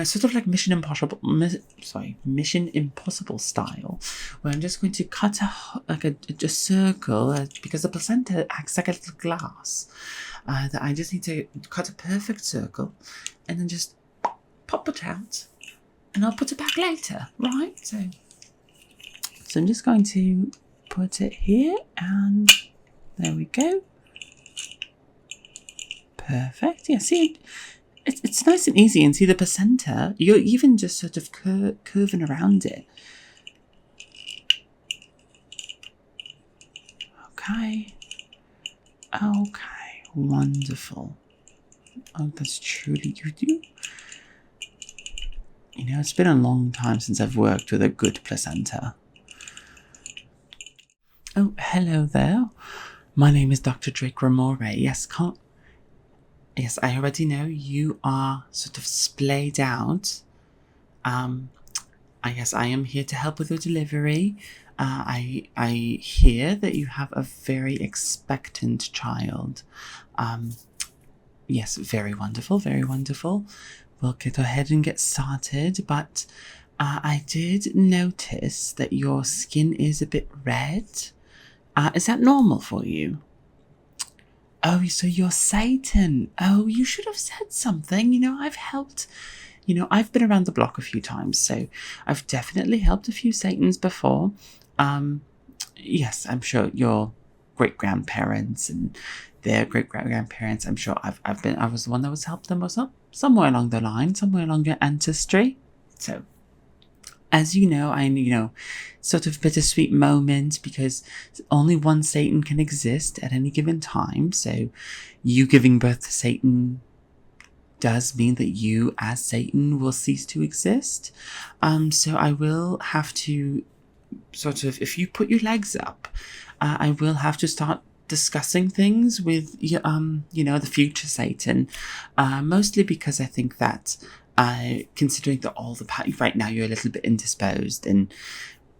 sort of like Mission Impossible style, where I'm just going to cut a circle because the placenta acts like a little glass. That I just need to cut a perfect circle, and then just pop it out, and I'll put it back later, right? So I'm just going to put it here, and there we go. Perfect. Yeah, see, it's nice and easy, and see the placenta, you're even just sort of curving around it. Okay, wonderful. Oh, that's truly good. It's been a long time since I've worked with a good placenta. Oh, hello there. My name is Dr. Drake Ramore. Yes, I already know you are sort of splayed out. I guess I am here to help with your delivery. I hear that you have a very expectant child. Yes, very wonderful, very wonderful. We'll go ahead and get started, but I did notice that your skin is a bit red. Is that normal for you? Oh, so you're Satan. Oh, you should have said something. I've helped. I've been around the block a few times, so I've definitely helped a few Satans before. Yes, I'm sure your great-grandparents and their great-grandparents, I'm sure I was the one that was helped them or somewhere along the line, somewhere along your ancestry. So, as you know, I'm, sort of bittersweet moment because only one Satan can exist at any given time. So you giving birth to Satan does mean that you as Satan will cease to exist. So I will have to sort of, if you put your legs up, I will have to start discussing things with the future Satan, mostly because I think that considering that all the power right now you're a little bit indisposed, and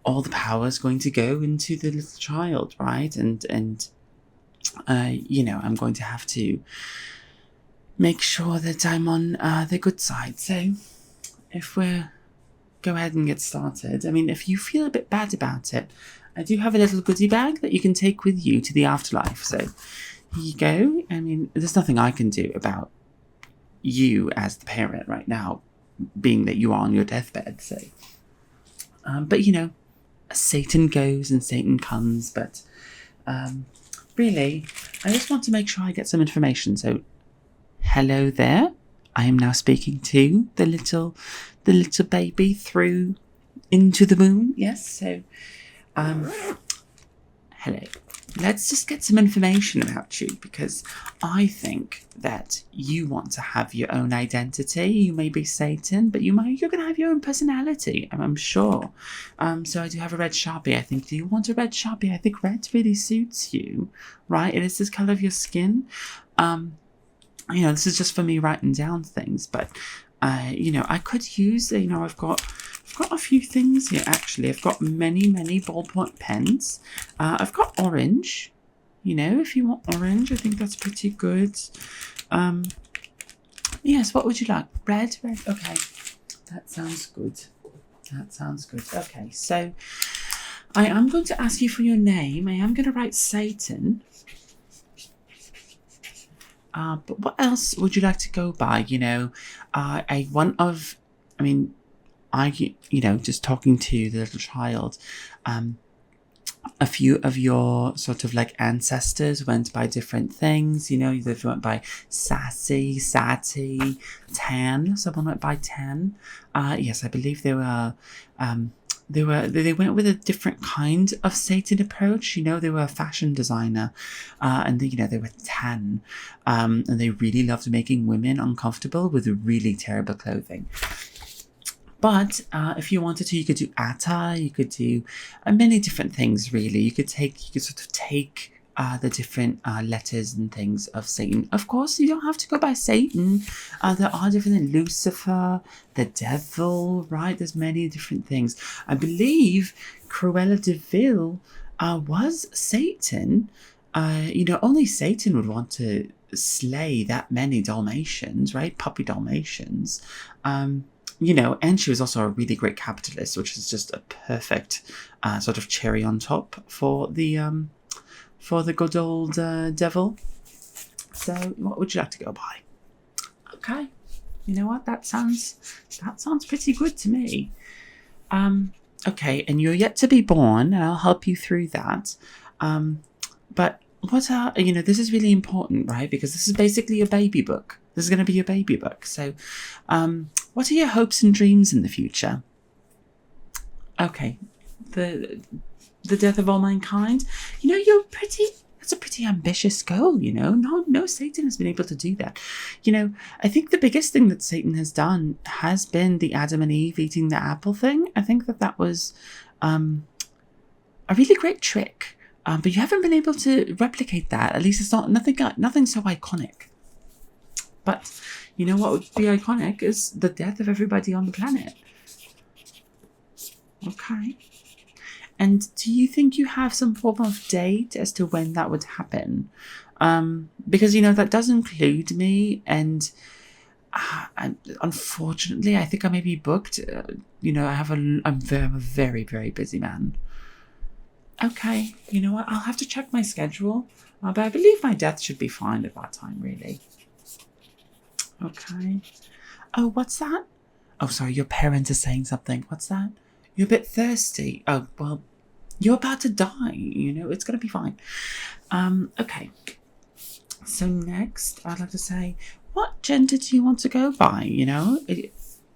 all the power is going to go into the little child, right? And I'm going to have to make sure that I'm on the good side. So if we're go ahead and get started. I mean, if you feel a bit bad about it, I do have a little goodie bag that you can take with you to the afterlife. So here you go. I mean, there's nothing I can do about you as the parent right now, being that you are on your deathbed. So, but Satan goes and Satan comes. But really, I just want to make sure I get some information. So, hello there. I am now speaking to the little baby through into the moon. Yes. So, hello. Let's just get some information about you, because I think that you want to have your own identity. You may be Satan, but you're going to have your own personality, I'm sure. So I do have a red Sharpie. I think, do you want a red Sharpie? I think red really suits you, right? It is this color of your skin. This is just for me writing down things, but I could use, I've got a few things here, actually. I've got many ballpoint pens. I've got orange, if you want orange, I think that's pretty good. Yes, what would you like? Red, okay. That sounds good. Okay, so I am going to ask you for your name. I am going to write Satan. But what else would you like to go by? Just talking to the little child, a few of your sort of like ancestors went by different things. They went by Sassy, Sati, Tan. Someone went by Tan. Yes, I believe they were. They went with a different kind of Satan approach. They were a fashion designer, and they were Tan, and they really loved making women uncomfortable with really terrible clothing. But if you wanted to, you could do Atta. You could do many different things. Really, you could sort of take the different letters and things of Satan. Of course, you don't have to go by Satan. There are different Lucifer, the devil, right? There's many different things. I believe Cruella de Vil was Satan. Only Satan would want to slay that many Dalmatians, right? Puppy Dalmatians. You know, and she was also a really great capitalist, which is just a perfect sort of cherry on top for the good old devil. So, what would you like to go by? Okay, you know what? That sounds pretty good to me. Okay, and you're yet to be born, and I'll help you through that. But what are, you know, this is really important, right? Because this is basically your baby book. This is going to be your baby book. So, what are your hopes and dreams in the future? Okay, the death of all mankind. You know, that's a pretty ambitious goal, you know. No Satan has been able to do that. You know, I think the biggest thing that Satan has done has been the Adam and Eve eating the apple thing. I think that was a really great trick. But you haven't been able to replicate that. At least it's nothing so iconic. But you know what would be iconic is the death of everybody on the planet. Okay. And do you think you have some form of date as to when that would happen? Because, you know, that does include me, and unfortunately, I think I may be booked. You know, I'm a very, very busy man. Okay, you know what? I'll have to check my schedule, but I believe my death should be fine at that time, really. Okay. Oh, what's that? Oh, sorry, your parents are saying something. What's that? You're a bit thirsty. Oh, well, you're about to die, you know, it's going to be fine. Okay. So next, I'd like to say, what gender do you want to go by, you know?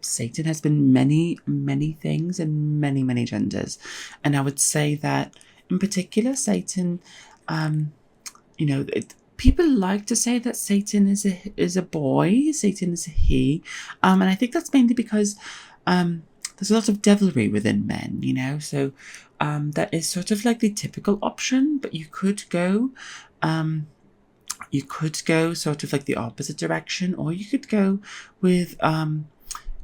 Satan has been many, many things and many, many genders. And I would say that, in particular, Satan, you know, people like to say that Satan is a boy, Satan is a he. And I think that's mainly because there's a lot of devilry within men, you know, so that is sort of like the typical option, but you could go sort of like the opposite direction, or you could go with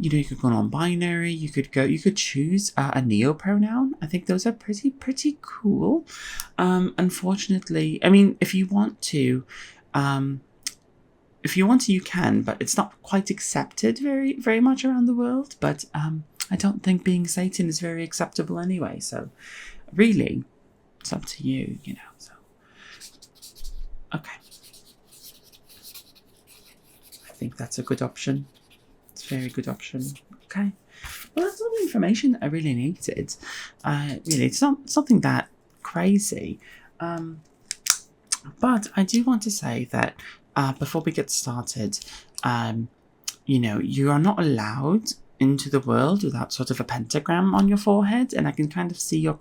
you know, you could go non-binary, you could choose a neo-pronoun. I think those are pretty cool. Unfortunately, I mean, if you want to, you can, but it's not quite accepted very, very much around the world. But I don't think being Satan is very acceptable anyway. So really, it's up to you, you know. So okay, I think that's a good option. It's a very good option. Okay. Well, that's all the information that I really needed. Really, it's not something that crazy. But I do want to say that before we get started, you know, you are not allowed into the world without sort of a pentagram on your forehead, and I can kind of see your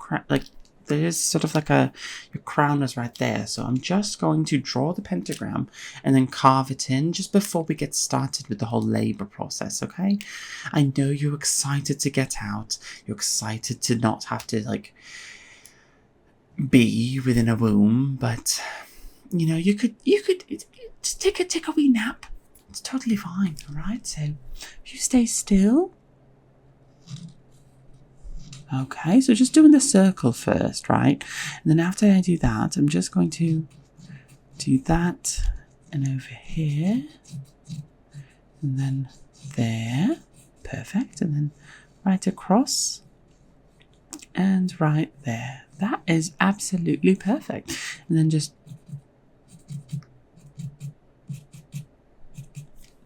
there is sort of like your crown is right there. So I'm just going to draw the pentagram and then carve it in just before we get started with the whole labor process, okay? I know you're excited to get out. You're excited to not have to, like, be within a womb, but, you know, you could just take a wee nap. It's totally fine, all right? So you stay still. Okay, so just doing the circle first, right? And then after I do that, I'm just going to do that and over here. And then there. Perfect. And then right across. And right there. That is absolutely perfect. And then just...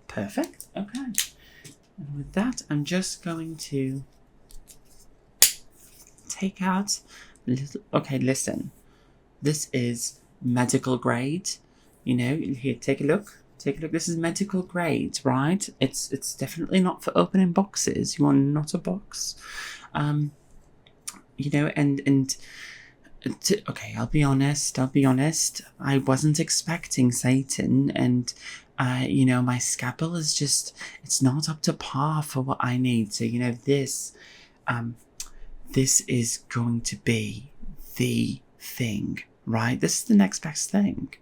Perfect. Okay. And with that, I'm just going to take out okay, listen, this is medical grade, you know. Here, take a look, this is medical grade, right? It's definitely not for opening boxes. You are not a box, you know. Okay, I'll be honest, I wasn't expecting Satan, and you know, my scalpel is just, it's not up to par for what I need. So, you know, this is going to be the thing, right? This is the next best thing.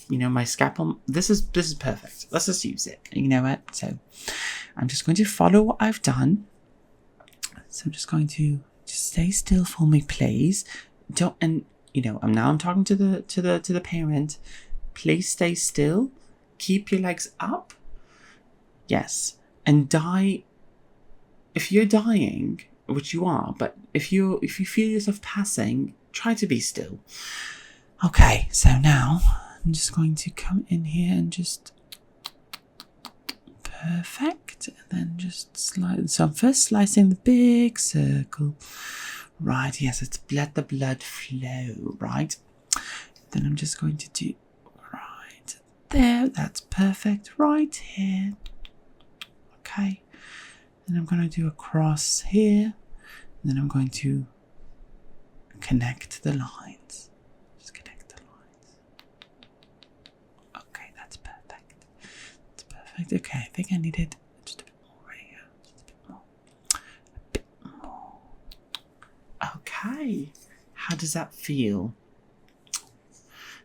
You know, my scalpel, this is perfect. Let's just use it. You know what? So I'm just going to follow what I've done. So I'm just going to just stay still for me, please. And you know, I'm talking to the parent. please stay still. Keep your legs up. Yes. And die. If you're dying, which you are, but if you feel yourself passing, try to be still. Okay, so now I'm just going to come in here and just perfect, and then just slide. So I'm first slicing the big circle. Right, yes, it's let the blood flow, right? Then I'm just going to do right there. That's perfect. Right here. Okay. Then I'm going to do a cross here. And then I'm going to connect the lines. Just connect the lines. Okay, that's perfect. That's perfect. Okay, I think I needed just a bit more right here. Just a bit more. A bit more. Okay. How does that feel?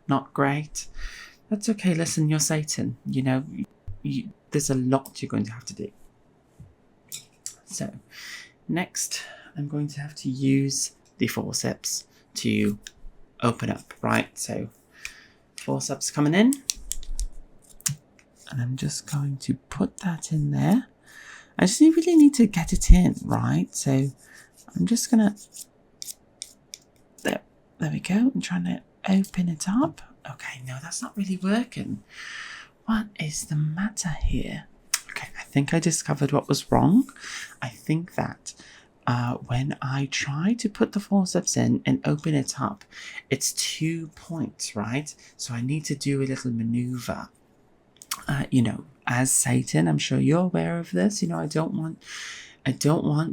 Not great? That's okay. Listen, you're Satan. You know, there's a lot you're going to have to do. So, next, I'm going to have to use the forceps to open up, right? So, forceps coming in. And I'm just going to put that in there. I just really need to get it in, right? So, I'm just going to... There we go. I'm trying to open it up. Okay, no, that's not really working. What is the matter here? Okay, I think I discovered what was wrong. I think that when I try to put the forceps in and open it up, it's 2 points, right? So I need to do a little maneuver. You know, as Satan, I'm sure you're aware of this. You know, I don't want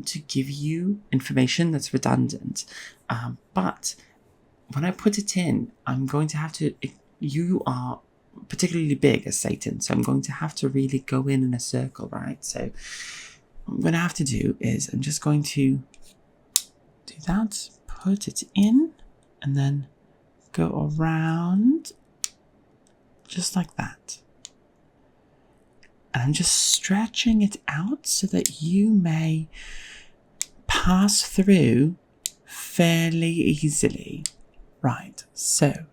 to give you information that's redundant. But when I put it in, I'm going to have to... You are particularly big as Satan, so I'm going to have to really go in a circle, right? So what I'm going to have to do is I'm just going to do that, put it in, and then go around just like that. And I'm just stretching it out so that you may pass through fairly easily. Right, so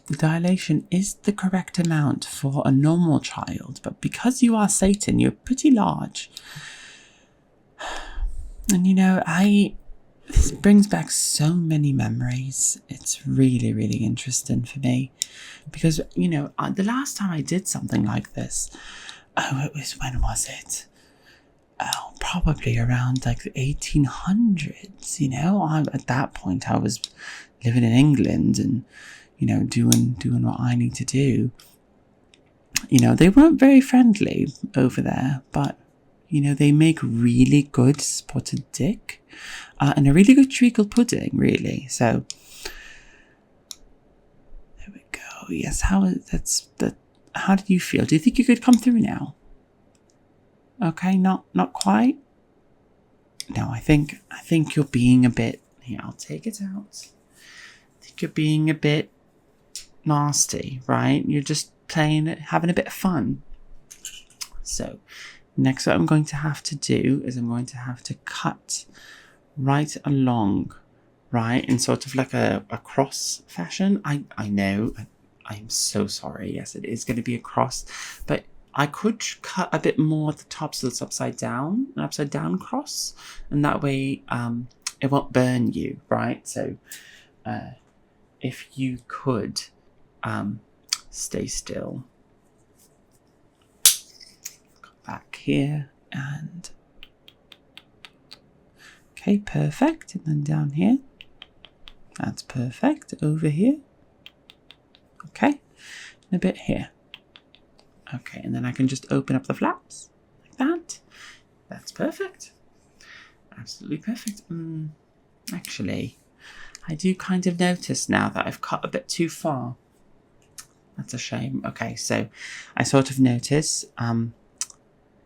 the dilation is the correct amount for a normal child, but because you are Satan, you're pretty large. And you know, this brings back so many memories. It's really, really interesting for me. Because, you know, the last time I did something like this, when was it? Oh, probably around like the 1800s, you know. At that point, I was living in England and, you know, doing what I need to do. You know, they weren't very friendly over there, but, you know, they make really good spotted dick and a really good treacle pudding, really. So, there we go. Yes, how did you feel? Do you think you could come through now? Okay, not quite. No, I think you're being a bit... Here, I'll take it out. I think you're being a bit nasty, right? You're just playing it, having a bit of fun. So, next what I'm going to have to do is I'm going to have to cut right along, right? In sort of like a cross fashion. I know, I'm so sorry. Yes, it is going to be a cross, but I could cut a bit more at the top so it's upside down, an upside down cross, and that way it won't burn you, right? So if you could stay still. Go back here and... Okay, perfect. And then down here. That's perfect. Over here. Okay. And a bit here. Okay, and then I can just open up the flaps like that. That's perfect. Absolutely perfect. Actually, I do kind of notice now that I've cut a bit too far. That's a shame. Okay, so I sort of notice,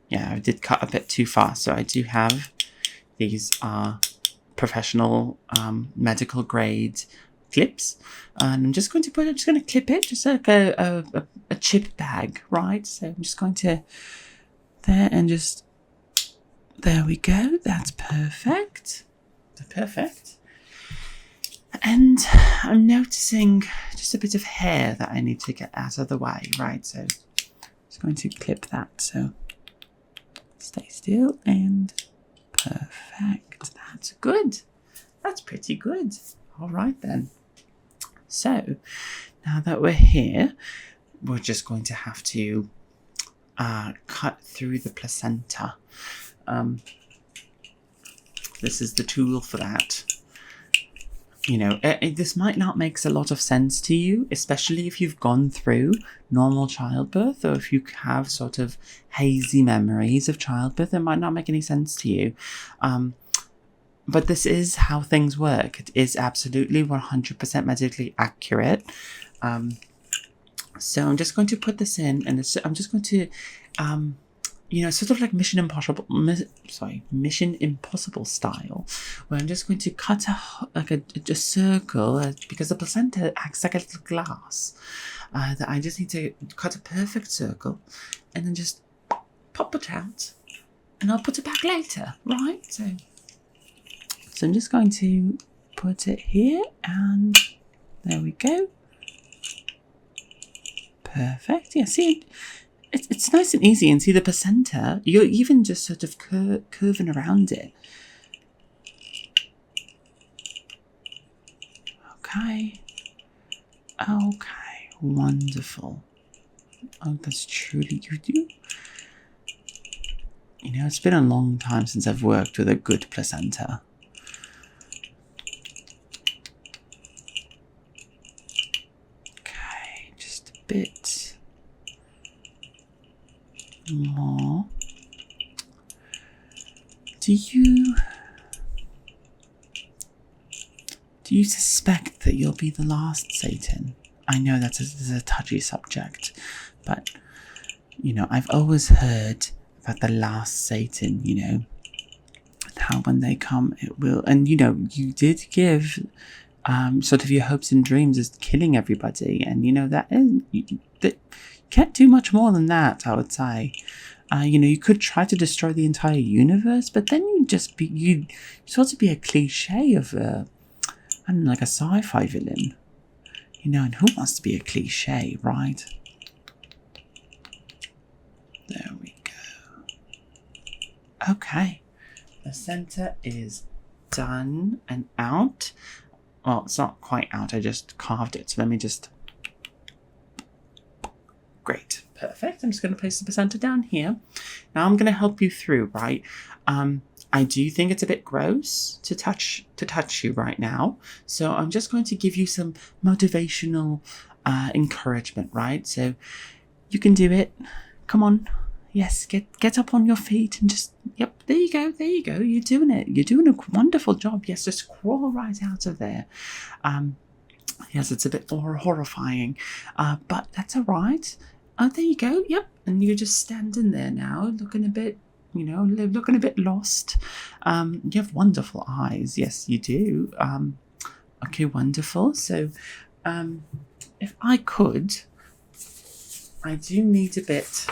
yeah, I did cut a bit too far. So I do have, these are professional medical grade clips, and I'm just going to clip it just like a chip bag, right? So I'm just going to there and just, there we go. That's perfect. Perfect. And I'm noticing just a bit of hair that I need to get out of the way, right? So I'm just going to clip that. So stay still and perfect. That's good. That's pretty good. All right then. So now that we're here, we're just going to have to cut through the placenta. This is the tool for that. You know, this might not make a lot of sense to you, especially if you've gone through normal childbirth, or if you have sort of hazy memories of childbirth. It might not make any sense to you. But this is how things work. It is absolutely 100% medically accurate. So I'm just going to put this in, and I'm just going to, you know, sort of like Mission Impossible style, where I'm just going to cut a circle, because the placenta acts like a little glass, that I just need to cut a perfect circle, and then just pop it out, and I'll put it back later, right? So I'm just going to put it here, and there we go. Perfect. Yeah, see, it's nice and easy, and see the placenta, you're even just sort of curving around it. Okay. Okay, wonderful. Oh, that's truly good. You know, it's been a long time since I've worked with a good placenta. Okay, just a bit more. Do you suspect that you'll be the last Satan? I know that's a touchy subject, but, you know, I've always heard about the last Satan, you know, how when they come, it will, and, you know, you did give sort of your hopes and dreams as killing everybody, and, you know, that can't do much more than that, I would say. You know, you could try to destroy the entire universe, but then you'd sort of be a cliche of I don't know, like a sci-fi villain. You know, and who wants to be a cliche, right? There we go. Okay. The center is done and out. Well, it's not quite out. I just carved it. So let me just... Great. Perfect. I'm just going to place the placenta down here. Now I'm going to help you through, right? I do think it's a bit gross to touch you right now. So I'm just going to give you some motivational encouragement, right? So you can do it. Come on. Yes, get up on your feet and just, yep, there you go. You're doing it. You're doing a wonderful job. Yes, just crawl right out of there. Yes, it's a bit more horrifying, but that's all right. Oh, there you go. Yep. And you're just standing there now, looking a bit, you know, looking a bit lost. You have wonderful eyes. Yes, you do. Okay, wonderful. So, if I could, I do need a bit,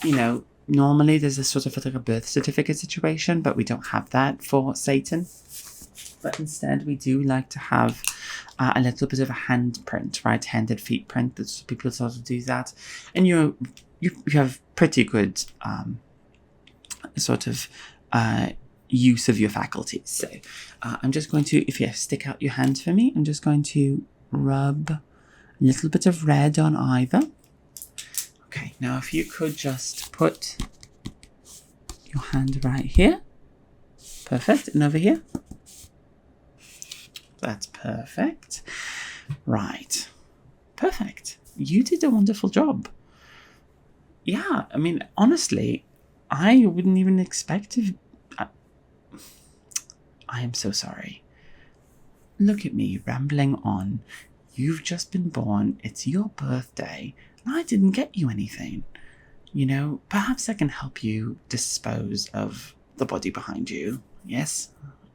you know, normally there's a sort of like a birth certificate situation, but we don't have that for Satan. But instead, we do like to have a little bit of a handprint, right? Handed feet print. That's people sort of do that, and you have pretty good sort of use of your faculties. So I'm just going to, if you stick out your hand for me, I'm just going to rub a little bit of red on either. Okay, now if you could just put your hand right here. Perfect, and over here. That's perfect. Right. Perfect. You did a wonderful job. Yeah, I mean, honestly, I wouldn't even expect to... I am so sorry. Look at me rambling on. You've just been born. It's your birthday. And I didn't get you anything. You know, perhaps I can help you dispose of the body behind you. Yes?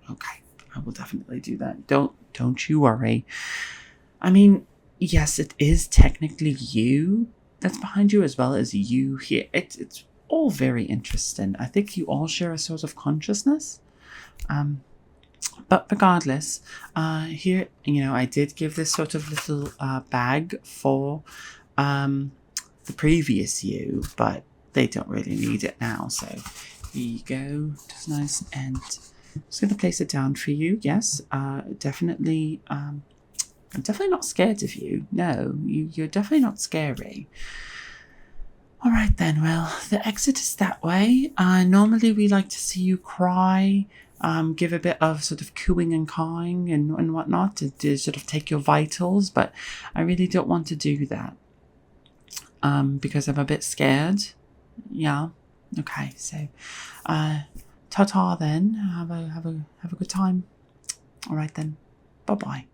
Okay. I will definitely do that. Don't you worry. I mean, yes, it is technically you that's behind you as well as you here. It's all very interesting. I think you all share a sort of consciousness. But regardless, here, I did give this sort of little bag for the previous you, but they don't really need it now. So here you go, just nice, and I'm just going to place it down for you. Yes, definitely. I'm definitely not scared of you. No, you're definitely not scary. All right then. Well, the exit is that way. Normally we like to see you cry. Give a bit of sort of cooing and cawing and whatnot to sort of take your vitals, but I really don't want to do that because I'm a bit scared. Yeah. Okay. So, ta-ta then. Have a good time. All right then. Bye bye.